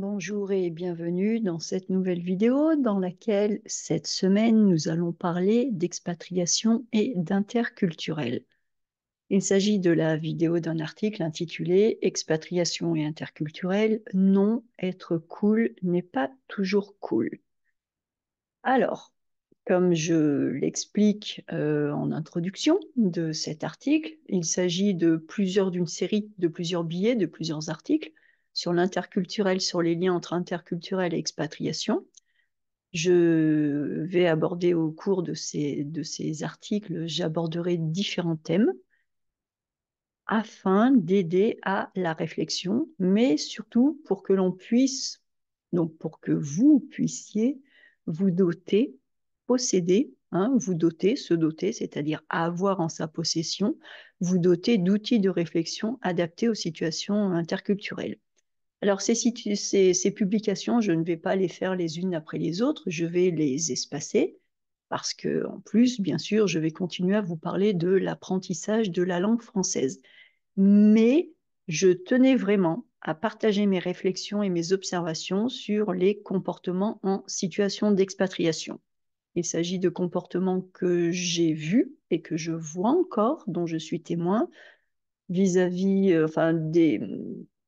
Bonjour et bienvenue dans cette nouvelle vidéo dans laquelle cette semaine nous allons parler d'expatriation et d'interculturel. Il s'agit de la vidéo d'un article intitulé Expatriation et interculturel, non, être cool n'est pas toujours cool. Alors, comme je l'explique en introduction de cet article, il s'agit d'une série de plusieurs billets, de plusieurs articles sur l'interculturel, sur les liens entre interculturel et expatriation. Je vais aborder au cours de ces articles, j'aborderai différents thèmes afin d'aider à la réflexion, mais surtout pour que l'on puisse, donc pour que vous puissiez vous doter, posséder, vous doter, se doter, c'est-à-dire avoir en sa possession, vous doter d'outils de réflexion adaptés aux situations interculturelles. Alors, ces publications, je ne vais pas les faire les unes après les autres, je vais les espacer parce que, en plus, bien sûr, je vais continuer à vous parler de l'apprentissage de la langue française. Mais je tenais vraiment à partager mes réflexions et mes observations sur les comportements en situation d'expatriation. Il s'agit de comportements que j'ai vus et que je vois encore, dont je suis témoin, vis-à-vis,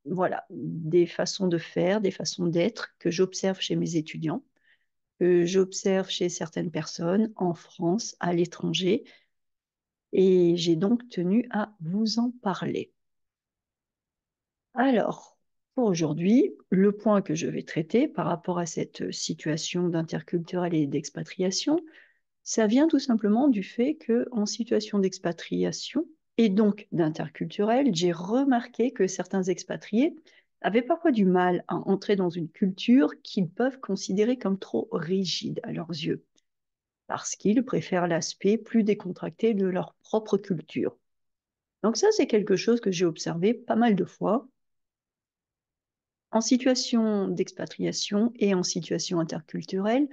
voilà, des façons de faire, des façons d'être que j'observe chez mes étudiants, que j'observe chez certaines personnes en France, à l'étranger, et j'ai donc tenu à vous en parler. Alors, pour aujourd'hui, le point que je vais traiter par rapport à cette situation d'interculturel et d'expatriation, ça vient tout simplement du fait qu'en situation d'expatriation et donc d'interculturel, j'ai remarqué que certains expatriés avaient parfois du mal à entrer dans une culture qu'ils peuvent considérer comme trop rigide à leurs yeux, parce qu'ils préfèrent l'aspect plus décontracté de leur propre culture. Donc ça, c'est quelque chose que j'ai observé pas mal de fois en situation d'expatriation et en situation interculturelle.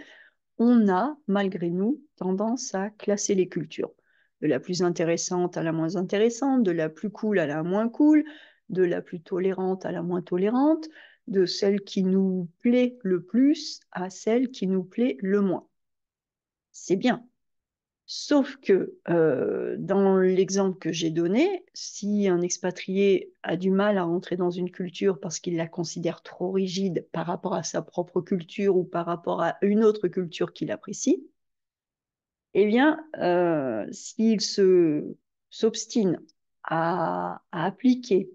On a, malgré nous, tendance à classer les cultures, de la plus intéressante à la moins intéressante, de la plus cool à la moins cool, de la plus tolérante à la moins tolérante, de celle qui nous plaît le plus à celle qui nous plaît le moins. C'est bien. Sauf que dans l'exemple que j'ai donné, si un expatrié a du mal à rentrer dans une culture parce qu'il la considère trop rigide par rapport à sa propre culture ou par rapport à une autre culture qu'il apprécie, eh bien, s'il s'obstine à appliquer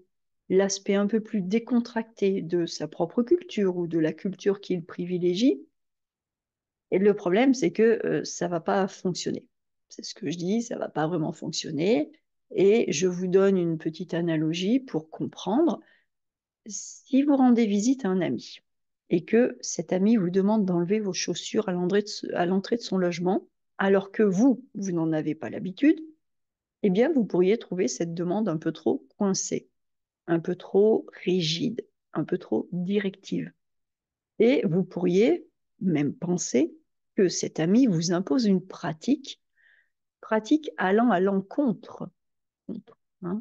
l'aspect un peu plus décontracté de sa propre culture ou de la culture qu'il privilégie, et le problème, c'est que ça ne va pas fonctionner. C'est ce que je dis, ça ne va pas vraiment fonctionner. Et je vous donne une petite analogie pour comprendre. Si vous rendez visite à un ami et que cet ami vous demande d'enlever vos chaussures à l'entrée de son logement, alors que vous n'en avez pas l'habitude, eh bien, vous pourriez trouver cette demande un peu trop coincée, un peu trop rigide, un peu trop directive. Et vous pourriez même penser que cet ami vous impose une pratique allant à l'encontre,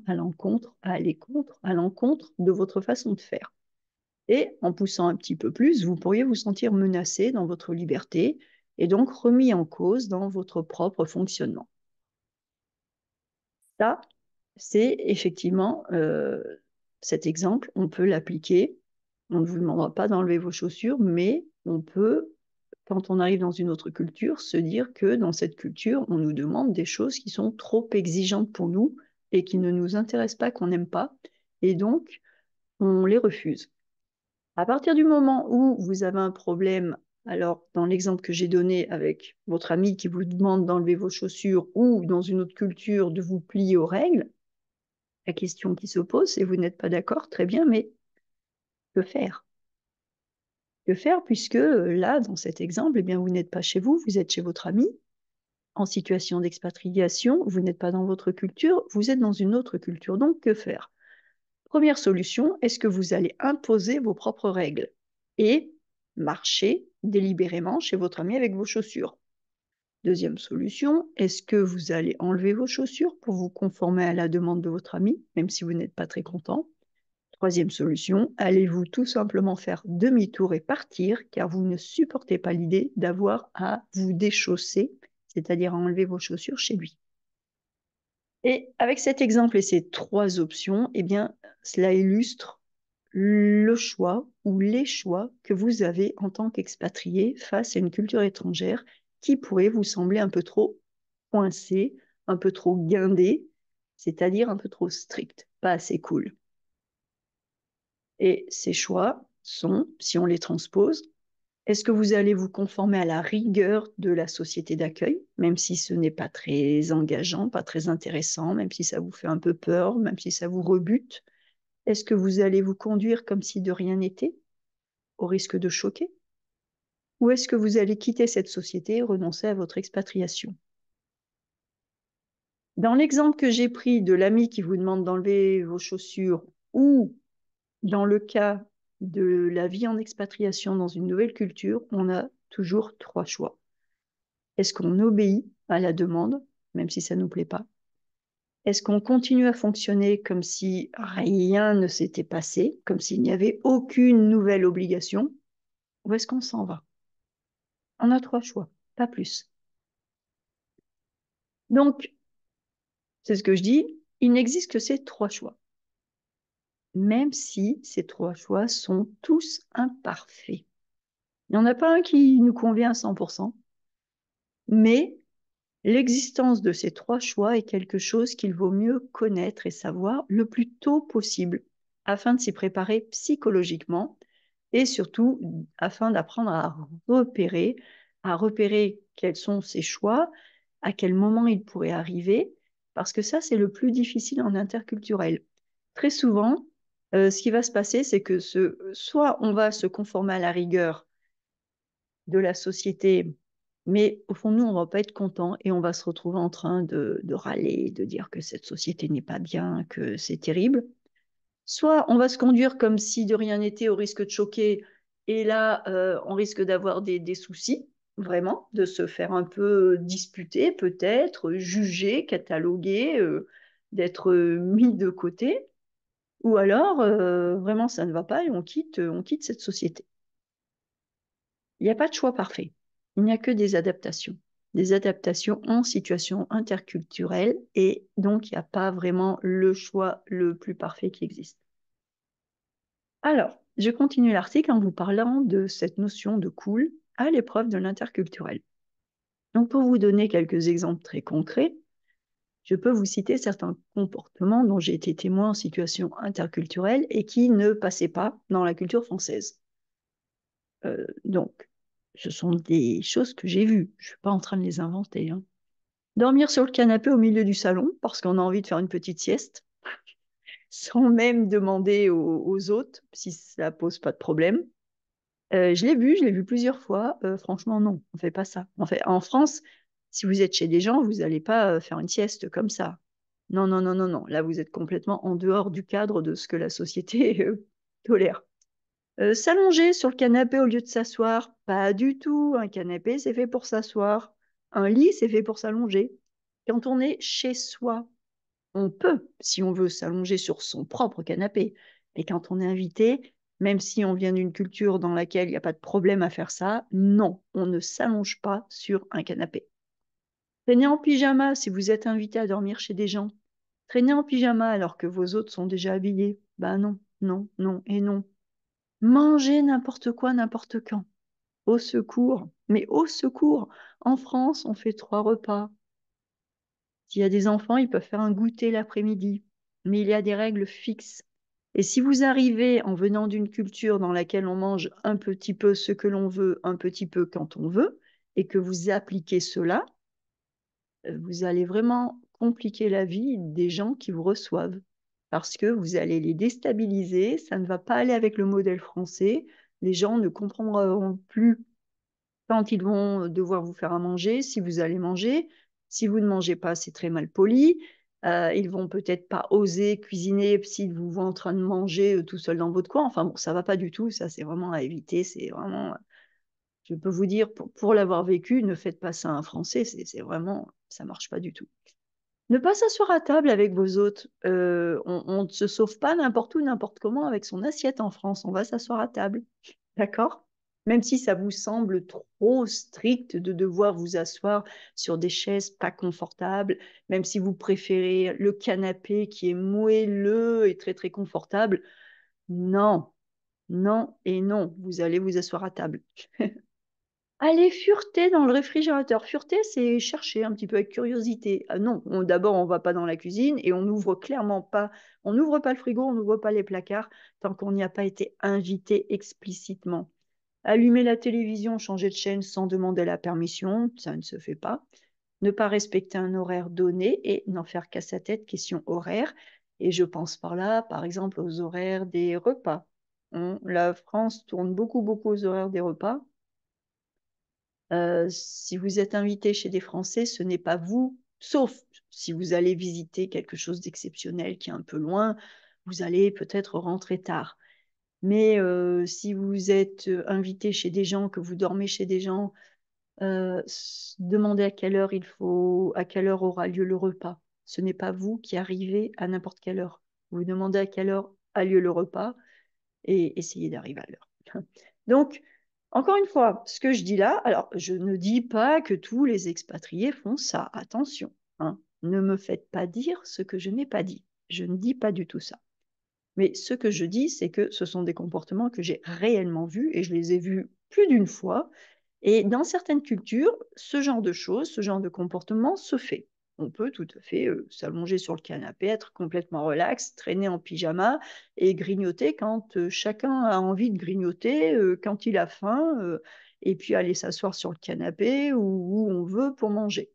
à l'encontre, à aller contre, à l'encontre de votre façon de faire. Et en poussant un petit peu plus, vous pourriez vous sentir menacé dans votre liberté et donc remis en cause dans votre propre fonctionnement. Ça, c'est effectivement cet exemple, on peut l'appliquer. On ne vous demandera pas d'enlever vos chaussures, mais on peut, quand on arrive dans une autre culture, se dire que dans cette culture, on nous demande des choses qui sont trop exigeantes pour nous et qui ne nous intéressent pas, qu'on n'aime pas, et donc on les refuse. À partir du moment où vous avez un problème, alors dans l'exemple que j'ai donné avec votre ami qui vous demande d'enlever vos chaussures ou dans une autre culture de vous plier aux règles, la question qui se pose, c'est vous n'êtes pas d'accord, très bien, mais que faire? Que faire puisque là, dans cet exemple, eh bien, vous n'êtes pas chez vous, vous êtes chez votre ami, en situation d'expatriation, vous n'êtes pas dans votre culture, vous êtes dans une autre culture. Donc, que faire? Première solution, est-ce que vous allez imposer vos propres règles et marcher délibérément chez votre ami avec vos chaussures? Deuxième solution, est-ce que vous allez enlever vos chaussures pour vous conformer à la demande de votre ami, même si vous n'êtes pas très content? Troisième solution, allez-vous tout simplement faire demi-tour et partir, car vous ne supportez pas l'idée d'avoir à vous déchausser, c'est-à-dire à enlever vos chaussures chez lui. Et avec cet exemple et ces trois options, eh bien, cela illustre le choix ou les choix que vous avez en tant qu'expatrié face à une culture étrangère qui pourrait vous sembler un peu trop coincée, un peu trop guindée, c'est-à-dire un peu trop stricte, pas assez cool. Et ces choix sont, si on les transpose, est-ce que vous allez vous conformer à la rigueur de la société d'accueil, même si ce n'est pas très engageant, pas très intéressant, même si ça vous fait un peu peur, même si ça vous rebute? Est-ce que vous allez vous conduire comme si de rien n'était, au risque de choquer? Ou est-ce que vous allez quitter cette société et renoncer à votre expatriation? Dans l'exemple que j'ai pris de l'ami qui vous demande d'enlever vos chaussures, ou dans le cas de la vie en expatriation dans une nouvelle culture, on a toujours trois choix. Est-ce qu'on obéit à la demande, même si ça ne nous plaît pas? Est-ce qu'on continue à fonctionner comme si rien ne s'était passé, comme s'il n'y avait aucune nouvelle obligation? Ou est-ce qu'on s'en va? On a trois choix, pas plus. Donc, c'est ce que je dis, il n'existe que ces trois choix, même si ces trois choix sont tous imparfaits. Il n'y en a pas un qui nous convient à 100%, mais l'existence de ces trois choix est quelque chose qu'il vaut mieux connaître et savoir le plus tôt possible, afin de s'y préparer psychologiquement et surtout afin d'apprendre à repérer quels sont ces choix, à quel moment ils pourraient arriver, parce que ça, c'est le plus difficile en interculturel. Très souvent, ce qui va se passer, c'est que soit on va se conformer à la rigueur de la société, mais au fond, nous, on va pas être content et on va se retrouver en train de râler, de dire que cette société n'est pas bien, que c'est terrible. Soit on va se conduire comme si de rien n'était au risque de choquer, et là, on risque d'avoir des soucis, vraiment, de se faire un peu disputer, peut-être, juger, cataloguer, d'être mis de côté. Ou alors, vraiment, ça ne va pas et on quitte cette société. Il n'y a pas de choix parfait. Il n'y a que des adaptations. Des adaptations en situation interculturelle et donc il n'y a pas vraiment le choix le plus parfait qui existe. Alors, je continue l'article en vous parlant de cette notion de cool à l'épreuve de l'interculturel. Donc, pour vous donner quelques exemples très concrets, je peux vous citer certains comportements dont j'ai été témoin en situation interculturelle et qui ne passaient pas dans la culture française. Donc, ce sont des choses que j'ai vues. Je ne suis pas en train de les inventer, hein. Dormir sur le canapé au milieu du salon parce qu'on a envie de faire une petite sieste, sans même demander aux autres si ça pose pas de problème. Je l'ai vu plusieurs fois. Franchement, non, on fait pas ça. En fait, en France, si vous êtes chez des gens, vous n'allez pas faire une sieste comme ça. Non, non, non, non, non. Là, vous êtes complètement en dehors du cadre de ce que la société tolère. S'allonger sur le canapé au lieu de s'asseoir, pas du tout. Un canapé, c'est fait pour s'asseoir. Un lit, c'est fait pour s'allonger. Quand on est chez soi, on peut, si on veut, s'allonger sur son propre canapé. Mais quand on est invité, même si on vient d'une culture dans laquelle il n'y a pas de problème à faire ça, non, on ne s'allonge pas sur un canapé. Traîner en pyjama si vous êtes invité à dormir chez des gens. Traîner en pyjama alors que vos autres sont déjà habillés. Ben non, non, non et non. Manger n'importe quoi, n'importe quand. Au secours. Mais au secours. En France, on fait 3 repas. S'il y a des enfants, ils peuvent faire un goûter l'après-midi. Mais il y a des règles fixes. Et si vous arrivez en venant d'une culture dans laquelle on mange un petit peu ce que l'on veut, un petit peu quand on veut, et que vous appliquez cela, vous allez vraiment compliquer la vie des gens qui vous reçoivent. Parce que vous allez les déstabiliser, ça ne va pas aller avec le modèle français. Les gens ne comprendront plus quand ils vont devoir vous faire à manger, si vous allez manger. Si vous ne mangez pas, c'est très mal poli. Ils vont peut-être pas oser cuisiner si vous voient en train de manger tout seul dans votre coin. Enfin bon, ça va pas du tout. Ça, c'est vraiment à éviter. C'est vraiment, je peux vous dire, pour l'avoir vécu, ne faites pas ça à un Français. C'est vraiment, ça marche pas du tout. Ne pas s'asseoir à table avec vos hôtes. On ne se sauve pas n'importe où, n'importe comment avec son assiette en France. On va s'asseoir à table. D'accord? Même si ça vous semble trop strict de devoir vous asseoir sur des chaises pas confortables, même si vous préférez le canapé qui est moelleux et très très confortable, non, non et non, vous allez vous asseoir à table. Allez fureter dans le réfrigérateur. Fureter, c'est chercher un petit peu avec curiosité. Ah non, d'abord, on ne va pas dans la cuisine et on n'ouvre clairement pas, on n'ouvre pas le frigo, on n'ouvre pas les placards tant qu'on n'y a pas été invité explicitement. Allumer la télévision, changer de chaîne sans demander la permission, ça ne se fait pas. Ne pas respecter un horaire donné et n'en faire qu'à sa tête question horaire. Et je pense par là, par exemple, aux horaires des repas. La France tourne beaucoup, beaucoup aux horaires des repas. Si vous êtes invité chez des Français, ce n'est pas vous, sauf si vous allez visiter quelque chose d'exceptionnel qui est un peu loin, vous allez peut-être rentrer tard. Mais si vous êtes invité chez des gens, que vous dormez chez des gens, demandez à quelle heure aura lieu le repas. Ce n'est pas vous qui arrivez à n'importe quelle heure. Vous demandez à quelle heure a lieu le repas et essayez d'arriver à l'heure. Donc, encore une fois, ce que je dis là, alors je ne dis pas que tous les expatriés font ça, attention, hein. Ne me faites pas dire ce que je n'ai pas dit. Je ne dis pas du tout ça. Mais ce que je dis, c'est que ce sont des comportements que j'ai réellement vus et je les ai vus plus d'une fois. Et dans certaines cultures, ce genre de choses, ce genre de comportement se fait. On peut tout à fait s'allonger sur le canapé, être complètement relax, traîner en pyjama et grignoter quand chacun a envie de grignoter, quand il a faim, et puis aller s'asseoir sur le canapé où on veut pour manger.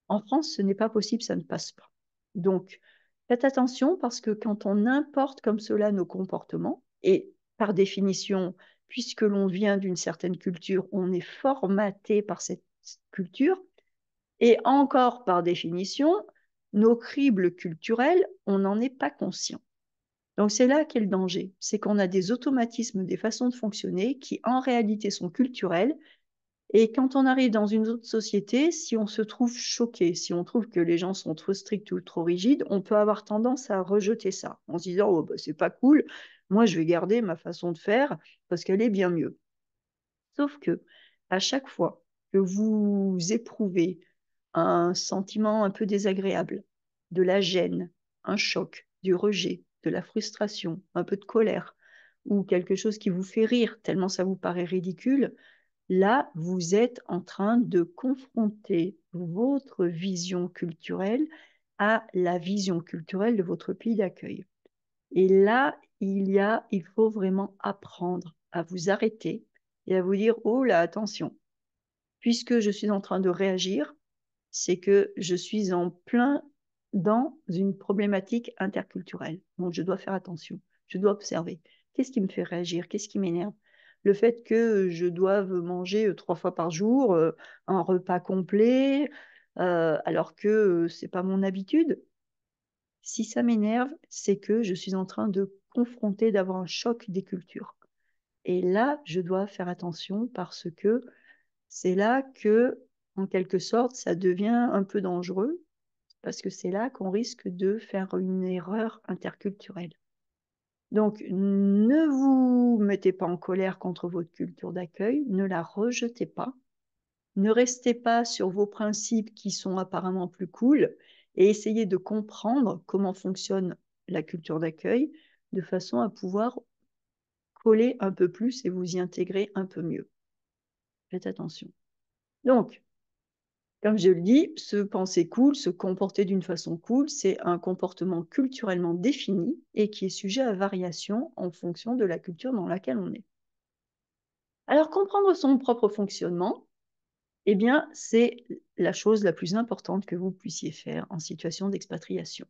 En France, ce n'est pas possible, ça ne passe pas. Donc, faites attention parce que quand on importe comme cela nos comportements, et par définition, puisque l'on vient d'une certaine culture, on est formaté par cette culture, et encore par définition, nos cribles culturels, on n'en est pas conscient. Donc c'est là qu'est le danger, c'est qu'on a des automatismes, des façons de fonctionner qui en réalité sont culturels et quand on arrive dans une autre société, si on se trouve choqué, si on trouve que les gens sont trop stricts ou trop rigides, on peut avoir tendance à rejeter ça en se disant oh, bah, c'est pas cool, moi je vais garder ma façon de faire parce qu'elle est bien mieux. Sauf que à chaque fois que vous éprouvez un sentiment un peu désagréable, de la gêne, un choc, du rejet, de la frustration, un peu de colère, ou quelque chose qui vous fait rire tellement ça vous paraît ridicule, là, vous êtes en train de confronter votre vision culturelle à la vision culturelle de votre pays d'accueil. Et là, il faut vraiment apprendre à vous arrêter et à vous dire, oh là, attention, puisque je suis en train de réagir, c'est que je suis en plein dans une problématique interculturelle. Donc, je dois faire attention. Je dois observer. Qu'est-ce qui me fait réagir? Qu'est-ce qui m'énerve? Le fait que je doive manger 3 fois par jour un repas complet, alors que c'est pas mon habitude. Si ça m'énerve, c'est que je suis en train de confronter, d'avoir un choc des cultures. Et là, je dois faire attention parce que c'est là que, en quelque sorte, ça devient un peu dangereux parce que c'est là qu'on risque de faire une erreur interculturelle. Donc, ne vous mettez pas en colère contre votre culture d'accueil, ne la rejetez pas, ne restez pas sur vos principes qui sont apparemment plus cool et essayez de comprendre comment fonctionne la culture d'accueil de façon à pouvoir coller un peu plus et vous y intégrer un peu mieux. Faites attention. Donc, comme je le dis, se penser cool, se comporter d'une façon cool, c'est un comportement culturellement défini et qui est sujet à variation en fonction de la culture dans laquelle on est. Alors, comprendre son propre fonctionnement, eh bien, c'est la chose la plus importante que vous puissiez faire en situation d'expatriation.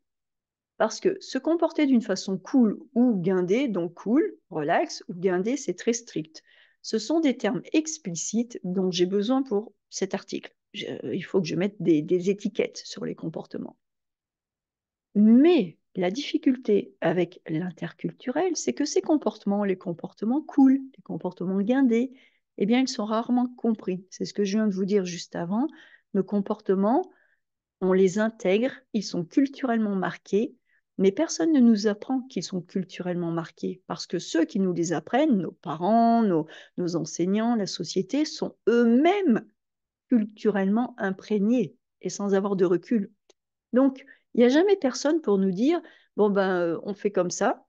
Parce que se comporter d'une façon cool ou guindée, donc cool, relax, ou guindé, c'est très strict. Ce sont des termes explicites dont j'ai besoin pour cet article. Il faut que je mette des étiquettes sur les comportements. Mais la difficulté avec l'interculturel, c'est que ces comportements, les comportements cool, les comportements guindés, eh bien, ils sont rarement compris. C'est ce que je viens de vous dire juste avant. Nos comportements on les intègre, ils sont culturellement marqués, mais personne ne nous apprend qu'ils sont culturellement marqués, parce que ceux qui nous les apprennent, nos parents, nos enseignants, la société, sont eux-mêmes culturellement imprégnés et sans avoir de recul. Donc, il n'y a jamais personne pour nous dire, bon ben, on fait comme ça,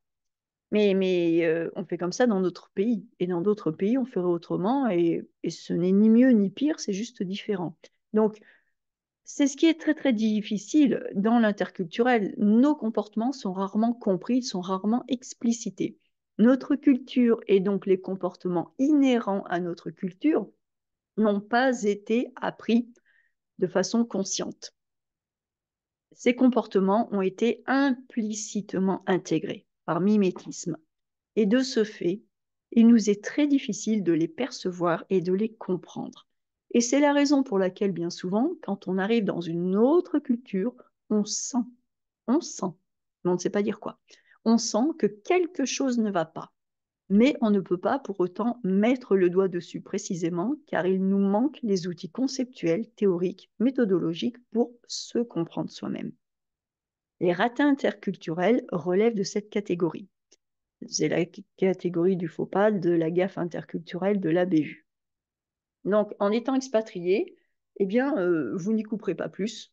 mais on fait comme ça dans notre pays. Et dans d'autres pays, on ferait autrement, et ce n'est ni mieux ni pire, c'est juste différent. Donc, c'est ce qui est très très difficile dans l'interculturel. Nos comportements sont rarement compris, sont rarement explicités. Notre culture et donc les comportements inhérents à notre culture n'ont pas été appris de façon consciente. Ces comportements ont été implicitement intégrés par mimétisme. Et de ce fait, il nous est très difficile de les percevoir et de les comprendre. Et c'est la raison pour laquelle, bien souvent, quand on arrive dans une autre culture, on sent, mais on ne sait pas dire quoi, on sent que quelque chose ne va pas. Mais on ne peut pas pour autant mettre le doigt dessus précisément, car il nous manque les outils conceptuels, théoriques, méthodologiques pour se comprendre soi-même. Les ratins interculturels relèvent de cette catégorie. C'est la catégorie du faux pas, de la gaffe interculturelle, de la bévue. Donc, en étant expatrié, eh bien, vous n'y couperez pas plus,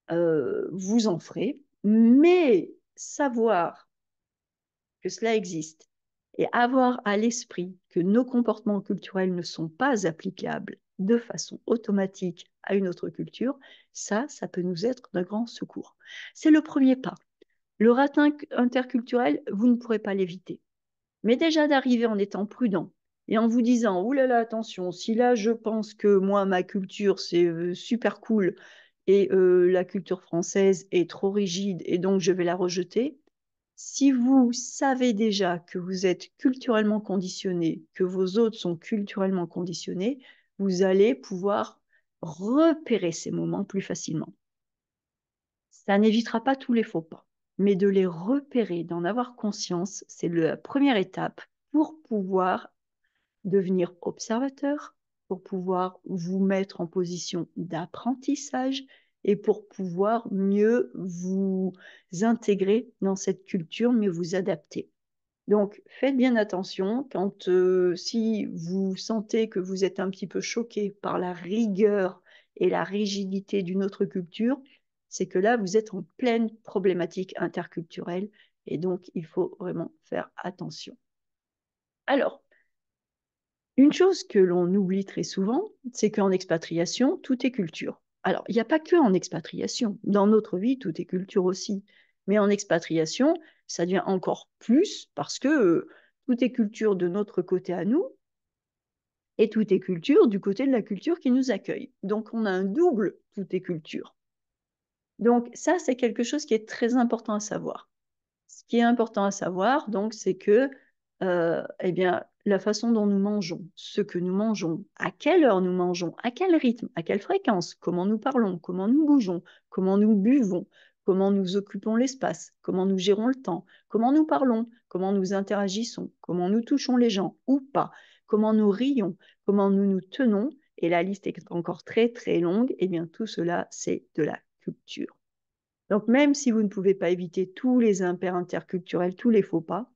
vous en ferez, mais savoir que cela existe et avoir à l'esprit que nos comportements culturels ne sont pas applicables de façon automatique à une autre culture, ça peut nous être d'un grand secours. C'est le premier pas. Le ratin interculturel, vous ne pourrez pas l'éviter. Mais déjà d'arriver en étant prudent et en vous disant, oh là là, attention, si là je pense que moi, ma culture, c'est super cool et la culture française est trop rigide et donc je vais la rejeter, si vous savez déjà que vous êtes culturellement conditionné, que vos autres sont culturellement conditionnés, vous allez pouvoir repérer ces moments plus facilement. Ça n'évitera pas tous les faux pas, mais de les repérer, d'en avoir conscience, c'est la première étape pour pouvoir devenir observateur, pour pouvoir vous mettre en position d'apprentissage et pour pouvoir mieux vous intégrer dans cette culture, mieux vous adapter. Donc, faites bien attention quand, si vous sentez que vous êtes un petit peu choqué par la rigueur et la rigidité d'une autre culture, c'est que là, vous êtes en pleine problématique interculturelle et donc il faut vraiment faire attention. Alors, une chose que l'on oublie très souvent, c'est qu'en expatriation, tout est culture. Alors, il n'y a pas que en expatriation. Dans notre vie, tout est culture aussi. Mais en expatriation, ça devient encore plus parce que tout est culture de notre côté à nous et tout est culture du côté de la culture qui nous accueille. Donc, on a un double tout est culture. Donc, ça, c'est quelque chose qui est très important à savoir. Ce qui est important à savoir, donc, c'est que eh bien, la façon dont nous mangeons, ce que nous mangeons, à quelle heure nous mangeons, à quel rythme, à quelle fréquence, comment nous parlons, comment nous bougeons, comment nous buvons, comment nous occupons l'espace, comment nous gérons le temps, comment nous parlons, comment nous interagissons, comment nous touchons les gens ou pas, comment nous rions, comment nous nous tenons, et la liste est encore très très longue, eh bien tout cela, c'est de la culture. Donc même si vous ne pouvez pas éviter tous les impairs interculturels, tous les faux pas,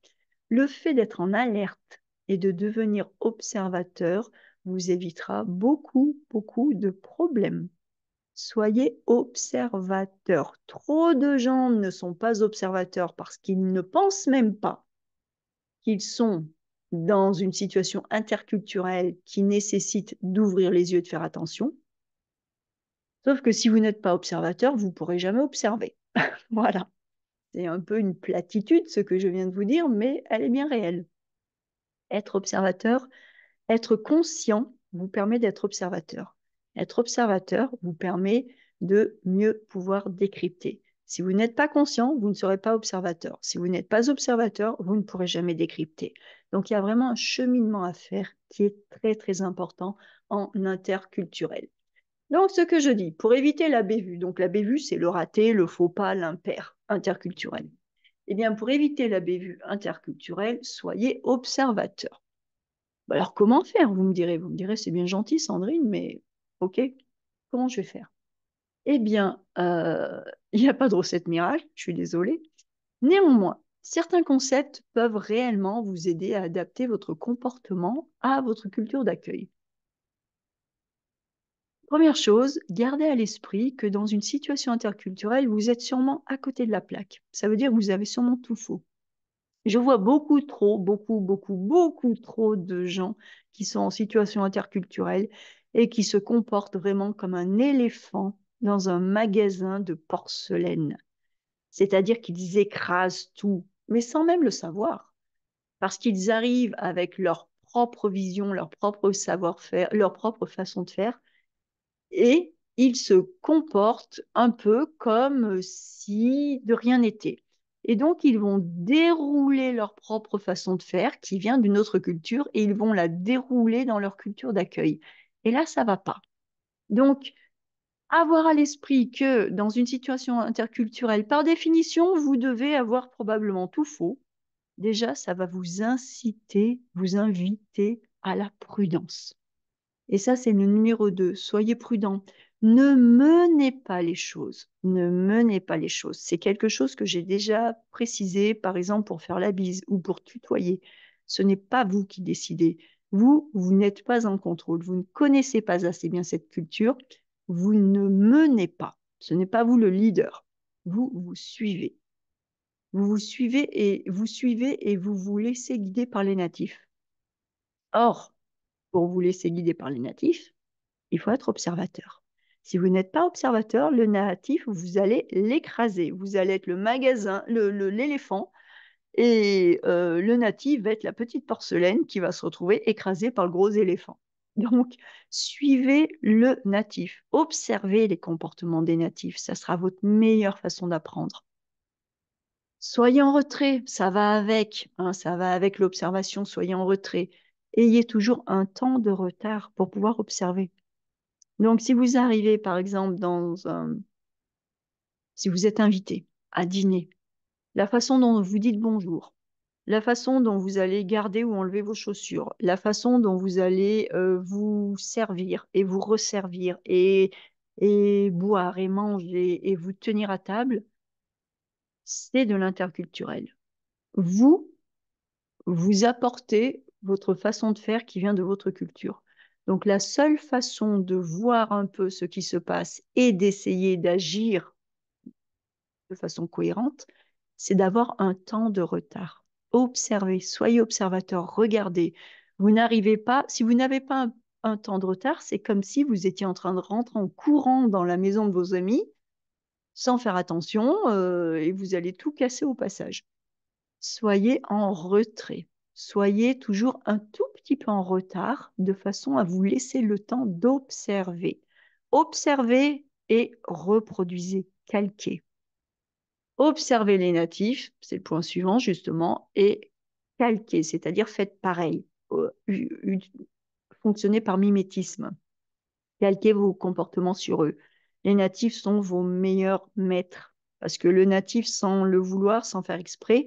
le fait d'être en alerte et de devenir observateur vous évitera beaucoup, beaucoup de problèmes. Soyez observateur. Trop de gens ne sont pas observateurs parce qu'ils ne pensent même pas qu'ils sont dans une situation interculturelle qui nécessite d'ouvrir les yeux et de faire attention. Sauf que si vous n'êtes pas observateur, vous ne pourrez jamais observer. Voilà. C'est un peu une platitude ce que je viens de vous dire, mais elle est bien réelle. Être observateur, être conscient vous permet d'être observateur. Être observateur vous permet de mieux pouvoir décrypter. Si vous n'êtes pas conscient, vous ne serez pas observateur. Si vous n'êtes pas observateur, vous ne pourrez jamais décrypter. Donc il y a vraiment un cheminement à faire qui est très très important en interculturel. Donc ce que je dis, pour éviter la bévue, donc la bévue c'est le raté, le faux pas, l'impair interculturel. Eh bien pour éviter la bévue interculturelle, soyez observateur. Bah alors, comment faire, vous me direz? Vous me direz, c'est bien gentil, Sandrine, mais ok, comment je vais faire? Eh bien, il n'y a pas de recette miracle, je suis désolée. Néanmoins, certains concepts peuvent réellement vous aider à adapter votre comportement à votre culture d'accueil. Première chose, gardez à l'esprit que dans une situation interculturelle, vous êtes sûrement à côté de la plaque. Ça veut dire que vous avez sûrement tout faux. Je vois beaucoup trop de gens qui sont en situation interculturelle et qui se comportent vraiment comme un éléphant dans un magasin de porcelaine. C'est-à-dire qu'ils écrasent tout, mais sans même le savoir, parce qu'ils arrivent avec leur propre vision, leur propre savoir-faire, leur propre façon de faire, et ils se comportent un peu comme si de rien n'était. Et donc, ils vont dérouler leur propre façon de faire, qui vient d'une autre culture, et ils vont la dérouler dans leur culture d'accueil. Et là, ça va pas. Donc, avoir à l'esprit que dans une situation interculturelle, par définition, vous devez avoir probablement tout faux. Déjà, ça va vous inciter, vous inviter à la prudence. Et ça, c'est le numéro 2. Soyez prudent. Ne menez pas les choses. Ne menez pas les choses. C'est quelque chose que j'ai déjà précisé, par exemple, pour faire la bise ou pour tutoyer. Ce n'est pas vous qui décidez. Vous n'êtes pas en contrôle. Vous ne connaissez pas assez bien cette culture. Vous ne menez pas. Ce n'est pas vous le leader. Vous suivez. Vous suivez et vous vous laissez guider par les natifs. Or, pour vous laisser guider par les natifs, il faut être observateur. Si vous n'êtes pas observateur, le natif, vous allez l'écraser. Vous allez être le magasin, l'éléphant, et le natif va être la petite porcelaine qui va se retrouver écrasée par le gros éléphant. Donc, suivez le natif. Observez les comportements des natifs. Ça sera votre meilleure façon d'apprendre. Soyez en retrait, ça va avec, hein, ça va avec l'observation, soyez en retrait. Ayez toujours un temps de retard pour pouvoir observer. Donc, si vous arrivez, par exemple, si vous êtes invité à dîner, la façon dont vous dites bonjour, la façon dont vous allez garder ou enlever vos chaussures, la façon dont vous allez vous servir et vous resservir et boire et manger et vous tenir à table, c'est de l'interculturel. Vous, vous apportez votre façon de faire qui vient de votre culture. Donc la seule façon de voir un peu ce qui se passe et d'essayer d'agir de façon cohérente, c'est d'avoir un temps de retard. Observez, soyez observateur, regardez. Vous n'arrivez pas, si vous n'avez pas un temps de retard, c'est comme si vous étiez en train de rentrer en courant dans la maison de vos amis sans faire attention et vous allez tout casser au passage. Soyez en retrait. Soyez toujours un tout petit peu en retard de façon à vous laisser le temps d'observer. Observez et reproduisez, calquez. Observez les natifs, c'est le point suivant justement, et calquez, c'est-à-dire faites pareil. Fonctionnez par mimétisme. Calquez vos comportements sur eux. Les natifs sont vos meilleurs maîtres parce que le natif, sans le vouloir, sans faire exprès,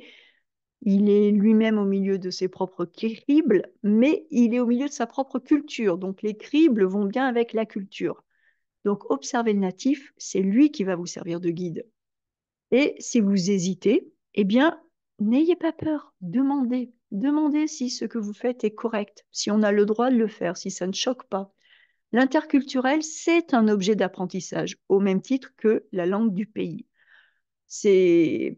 il est lui-même au milieu de ses propres cribles, mais il est au milieu de sa propre culture. Donc les cribles vont bien avec la culture. Donc observez le natif, c'est lui qui va vous servir de guide. Et si vous hésitez, eh bien, n'ayez pas peur, demandez. Demandez si ce que vous faites est correct, si on a le droit de le faire, si ça ne choque pas. L'interculturel, c'est un objet d'apprentissage, au même titre que la langue du pays.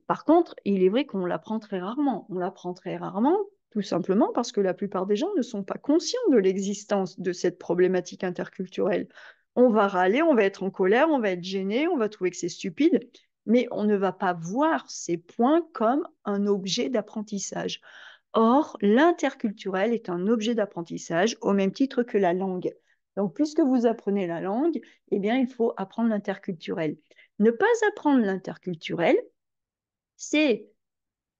Par contre, il est vrai qu'on l'apprend très rarement. On l'apprend très rarement, tout simplement parce que la plupart des gens ne sont pas conscients de l'existence de cette problématique interculturelle. On va râler, on va être en colère, on va être gêné, on va trouver que c'est stupide, mais on ne va pas voir ces points comme un objet d'apprentissage. Or, l'interculturel est un objet d'apprentissage au même titre que la langue. Donc, puisque vous apprenez la langue, eh bien, il faut apprendre l'interculturel. Ne pas apprendre l'interculturel, c'est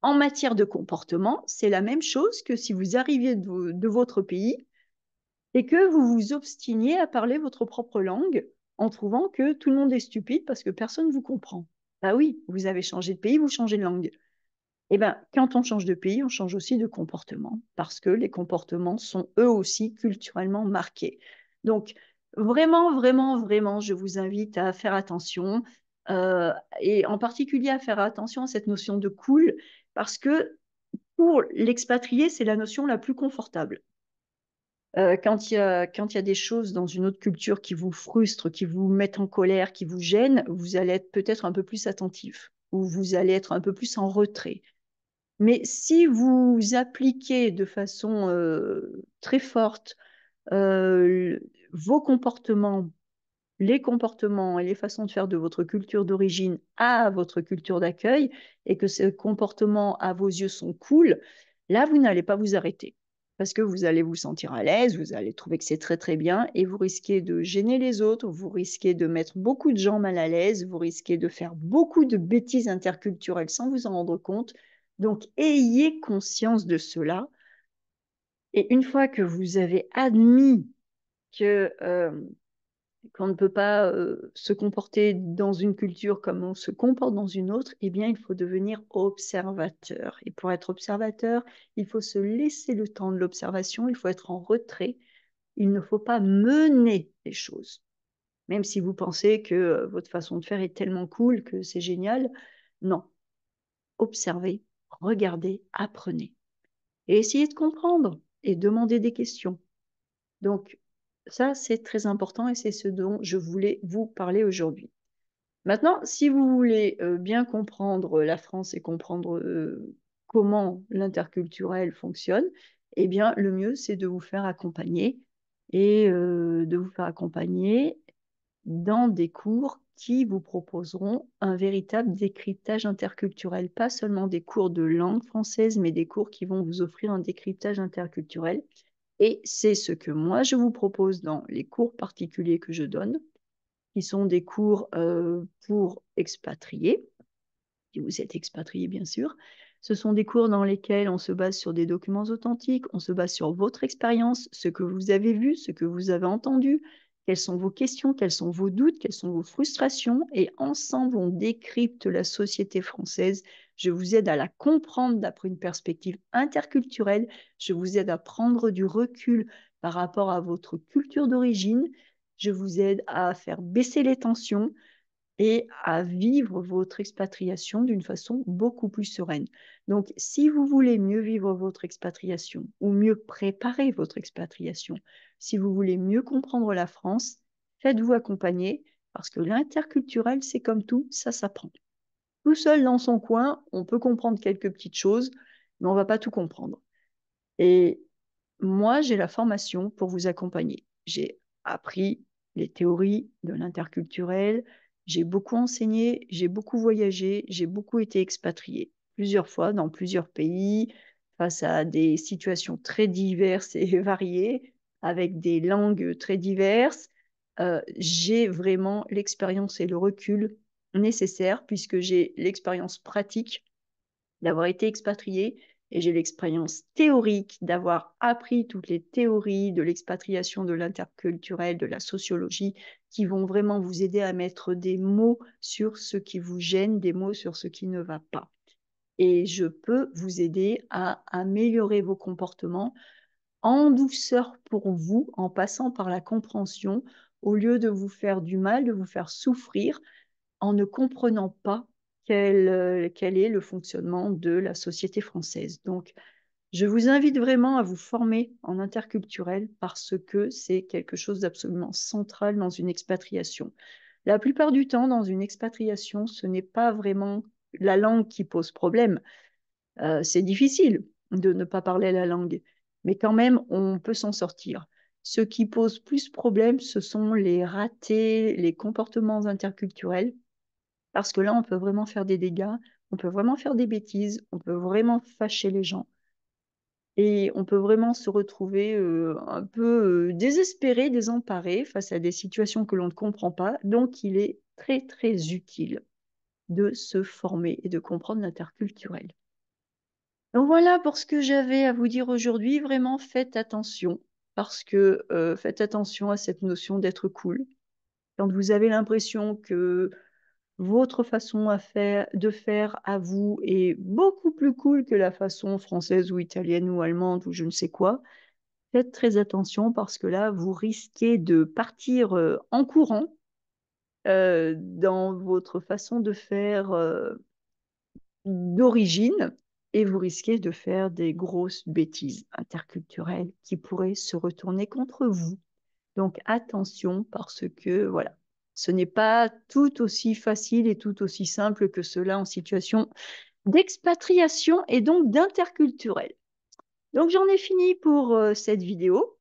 en matière de comportement, c'est la même chose que si vous arriviez de votre pays et que vous vous obstiniez à parler votre propre langue en trouvant que tout le monde est stupide parce que personne ne vous comprend. Bah oui, vous avez changé de pays, vous changez de langue. Eh bien, quand on change de pays, on change aussi de comportement, parce que les comportements sont eux aussi culturellement marqués. Donc, Vraiment, vraiment, vraiment, je vous invite à faire attention, euh, et en particulier à faire attention à cette notion de cool, parce que pour l'expatrié, c'est la notion la plus confortable. Quand il y a des choses dans une autre culture qui vous frustrent, qui vous mettent en colère, qui vous gênent, vous allez être peut-être un peu plus attentif ou vous allez être un peu plus en retrait. Mais si vous appliquez de façon très forte euh, vos comportements, les comportements et les façons de faire de votre culture d'origine à votre culture d'accueil et que ces comportements à vos yeux sont cool, là, vous n'allez pas vous arrêter parce que vous allez vous sentir à l'aise, vous allez trouver que c'est très très bien et vous risquez de gêner les autres, vous risquez de mettre beaucoup de gens mal à l'aise, vous risquez de faire beaucoup de bêtises interculturelles sans vous en rendre compte. Donc, ayez conscience de cela. Et une fois que vous avez admis que qu'on ne peut pas se comporter dans une culture comme on se comporte dans une autre, eh bien, il faut devenir observateur. Et pour être observateur, il faut se laisser le temps de l'observation, il faut être en retrait, il ne faut pas mener les choses. Même si vous pensez que votre façon de faire est tellement cool, que c'est génial, non. Observez, regardez, apprenez. Et essayez de comprendre et demandez des questions. Donc, ça, c'est très important et c'est ce dont je voulais vous parler aujourd'hui. Maintenant, si vous voulez bien comprendre la France et comprendre comment l'interculturel fonctionne, eh bien, le mieux, c'est de vous faire accompagner et de vous faire accompagner dans des cours qui vous proposeront un véritable décryptage interculturel, pas seulement des cours de langue française, mais des cours qui vont vous offrir un décryptage interculturel. Et c'est ce que moi, je vous propose dans les cours particuliers que je donne, qui sont des cours pour expatriés, si vous êtes expatrié bien sûr. Ce sont des cours dans lesquels on se base sur des documents authentiques, on se base sur votre expérience, ce que vous avez vu, ce que vous avez entendu, quelles sont vos questions, quels sont vos doutes, quelles sont vos frustrations, et ensemble on décrypte la société française. Je vous aide à la comprendre d'après une perspective interculturelle, je vous aide à prendre du recul par rapport à votre culture d'origine, je vous aide à faire baisser les tensions, et à vivre votre expatriation d'une façon beaucoup plus sereine. Donc, si vous voulez mieux vivre votre expatriation ou mieux préparer votre expatriation, si vous voulez mieux comprendre la France, faites-vous accompagner parce que l'interculturel, c'est comme tout, ça s'apprend. Tout seul dans son coin, on peut comprendre quelques petites choses, mais on ne va pas tout comprendre. Et moi, j'ai la formation pour vous accompagner. J'ai appris les théories de l'interculturel, j'ai beaucoup enseigné, j'ai beaucoup voyagé, j'ai beaucoup été expatrié plusieurs fois dans plusieurs pays, face à des situations très diverses et variées, avec des langues très diverses. J'ai vraiment l'expérience et le recul nécessaires puisque j'ai l'expérience pratique d'avoir été expatriée et j'ai l'expérience théorique d'avoir appris toutes les théories de l'expatriation, de l'interculturel, de la sociologie, qui vont vraiment vous aider à mettre des mots sur ce qui vous gêne, des mots sur ce qui ne va pas. Et je peux vous aider à améliorer vos comportements en douceur pour vous, en passant par la compréhension, au lieu de vous faire du mal, de vous faire souffrir, en ne comprenant pas quel est le fonctionnement de la société française. Donc, je vous invite vraiment à vous former en interculturel parce que c'est quelque chose d'absolument central dans une expatriation. La plupart du temps, dans une expatriation, ce n'est pas vraiment la langue qui pose problème. C'est difficile de ne pas parler la langue, mais quand même, on peut s'en sortir. Ce qui pose plus problème, ce sont les ratés, les comportements interculturels parce que là, on peut vraiment faire des dégâts, on peut vraiment faire des bêtises, on peut vraiment fâcher les gens. Et on peut vraiment se retrouver un peu désespéré, désemparé face à des situations que l'on ne comprend pas. Donc, il est très, très utile de se former et de comprendre l'interculturel. Donc voilà pour ce que j'avais à vous dire aujourd'hui. Vraiment, faites attention parce que faites attention à cette notion d'être cool. Quand vous avez l'impression que votre façon de faire à vous est beaucoup plus cool que la façon française ou italienne ou allemande ou je ne sais quoi, faites très attention parce que là, vous risquez de partir en courant dans votre façon de faire d'origine et vous risquez de faire des grosses bêtises interculturelles qui pourraient se retourner contre vous. Donc attention parce que voilà, ce n'est pas tout aussi facile et tout aussi simple que cela en situation d'expatriation et donc d'interculturel. Donc j'en ai fini pour cette vidéo.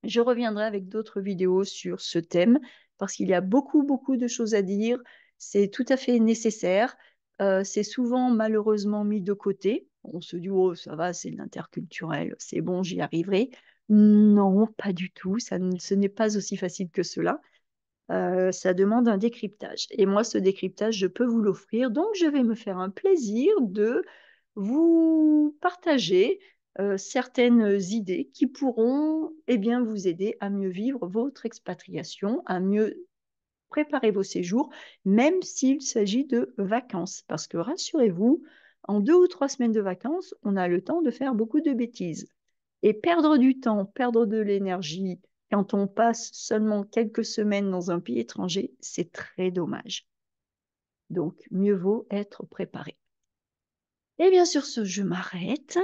Je reviendrai avec d'autres vidéos sur ce thème parce qu'il y a beaucoup, beaucoup de choses à dire. C'est tout à fait nécessaire. C'est souvent malheureusement mis de côté. On se dit, oh, ça va, c'est de l'interculturel, c'est bon, j'y arriverai. Non, pas du tout. Ce n'est pas aussi facile que cela. Ça demande un décryptage. Et moi, ce décryptage, je peux vous l'offrir. Donc, je vais me faire un plaisir de vous partager certaines idées qui pourront eh bien, vous aider à mieux vivre votre expatriation, à mieux préparer vos séjours, même s'il s'agit de vacances. Parce que rassurez-vous, en 2 ou 3 semaines de vacances, on a le temps de faire beaucoup de bêtises. Et perdre du temps, perdre de l'énergie, quand on passe seulement quelques semaines dans un pays étranger, c'est très dommage. Donc, mieux vaut être préparé. Et bien sur ce, je m'arrête.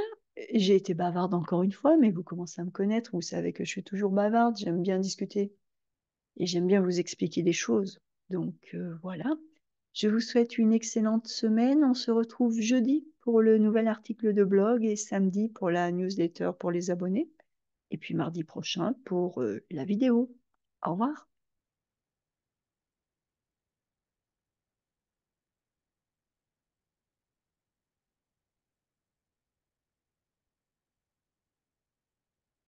J'ai été bavarde encore une fois, mais vous commencez à me connaître. Vous savez que je suis toujours bavarde. J'aime bien discuter et j'aime bien vous expliquer des choses. Donc voilà. Je vous souhaite une excellente semaine. On se retrouve jeudi pour le nouvel article de blog et samedi pour la newsletter pour les abonnés. Et puis mardi prochain pour la vidéo. Au revoir.